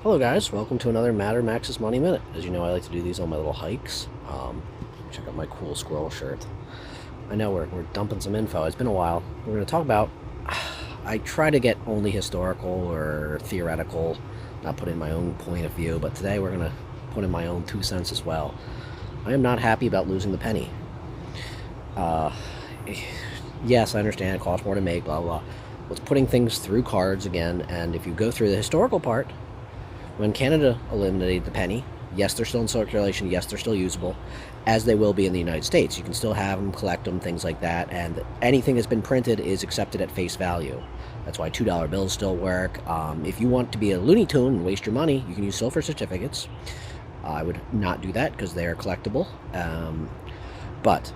Hello guys, welcome to another MadderMax's Money Minute. As you know, I like to do these on my little hikes. Check out my cool squirrel shirt. I know we're dumping some info. It's been a while. We're going to talk about... I try to get only historical or theoretical, not put in my own point of view, but today we're going to put in my own 2 cents as well. I am not happy about losing the penny. Yes, I understand it costs more to make, blah, blah. Well, it's putting things through cards again, and if you go through the historical part, when Canada eliminated the penny, yes, they're still in circulation, yes, they're still usable, as they will be in the United States. You can still have them, collect them, things like that, and anything that's been printed is accepted at face value. That's why $2 bills still work. If you want to be a Looney Tune and waste your money, you can use silver certificates. I would not do that because they are collectible, but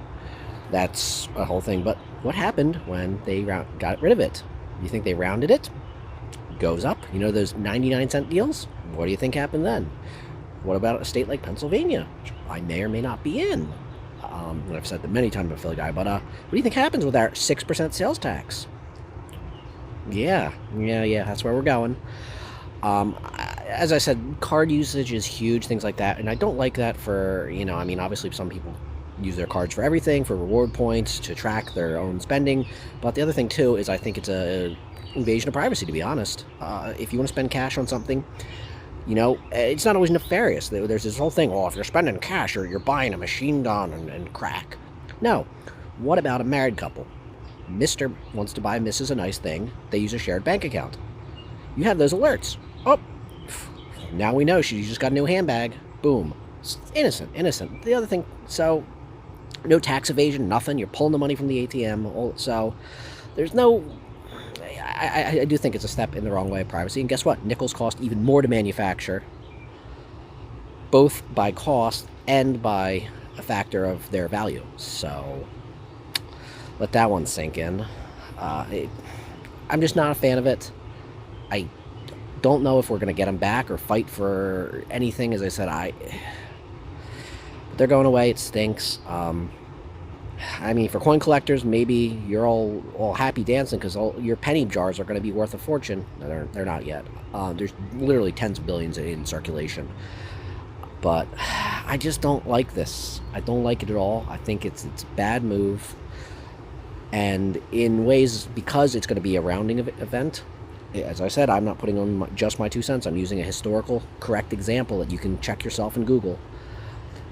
that's a whole thing. But what happened when they got rid of it? You think they rounded it? Goes up. You know those 99-cent deals? What do you think happened then? What about a state like Pennsylvania, which I may or may not be in? I've said that many times, I'm a Philly guy, but what do you think happens with our 6% sales tax? Yeah, that's where we're going. As I said, card usage is huge, things like that, and I don't like that for, obviously some people use their cards for everything, for reward points, to track their own spending, but the other thing, too, is I think it's a invasion of privacy, to be honest. If you want to spend cash on something, it's not always nefarious. There's this whole thing, if you're spending cash, or you're buying a machine gun and crack. No. What about a married couple? Mr. wants to buy Mrs. a nice thing. They use a shared bank account. You have those alerts. Oh, now we know she just got a new handbag. Boom. It's innocent. The other thing, so no tax evasion, nothing. You're pulling the money from the ATM. So there's no... I do think it's a step in the wrong way of privacy. And guess what? Nickels cost even more to manufacture, both by cost and by a factor of their value. So let that one sink in. I'm just not a fan of it. I don't know if we're going to get them back or fight for anything. As I said, they're going away. It stinks. For coin collectors, maybe you're all happy dancing because all your penny jars are going to be worth a fortune. No, they're not yet. There's literally tens of billions in circulation. But I just don't like this. I don't like it at all. I think it's a bad move. And in ways, because it's going to be a rounding event, as I said, I'm not putting on just my 2 cents. I'm using a historical, correct example that you can check yourself in Google.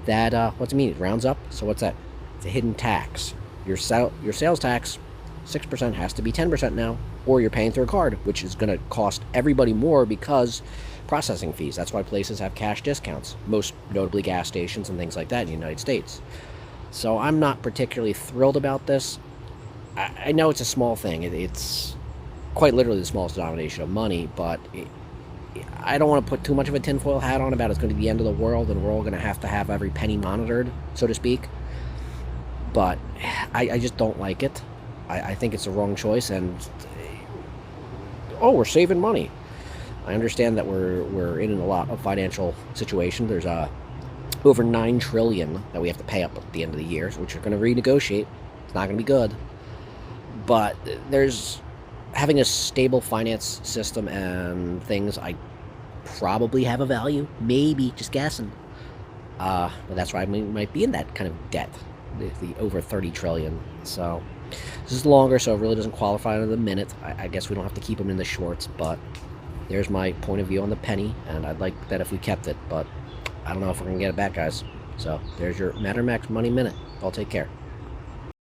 That, what's it mean? It rounds up. So what's that? It's a hidden tax. Your sales tax, 6% has to be 10% now, or you're paying through a card, which is going to cost everybody more because processing fees. That's why places have cash discounts, most notably gas stations and things like that in the United States. So I'm not particularly thrilled about this. I know it's a small thing. It's quite literally the smallest denomination of money, but I don't want to put too much of a tinfoil hat on about it's going to be the end of the world and we're all going to have every penny monitored, so to speak. But I just don't like it. I think it's the wrong choice, and we're saving money. I understand that we're in a lot of financial situation. There's over $9 trillion that we have to pay up at the end of the year, which we're going to renegotiate. It's not going to be good. But there's having a stable finance system and things. I probably have a value, maybe, just guessing. But that's why we might be in that kind of debt. The over 30 trillion. So this is longer, so it really doesn't qualify under the minute. I guess we don't have to keep them in the shorts, but there's my point of view on the penny, and I'd like that if we kept it, but I don't know if we're gonna get it back, guys. So there's your MadderMax Money Minute. I'll take care.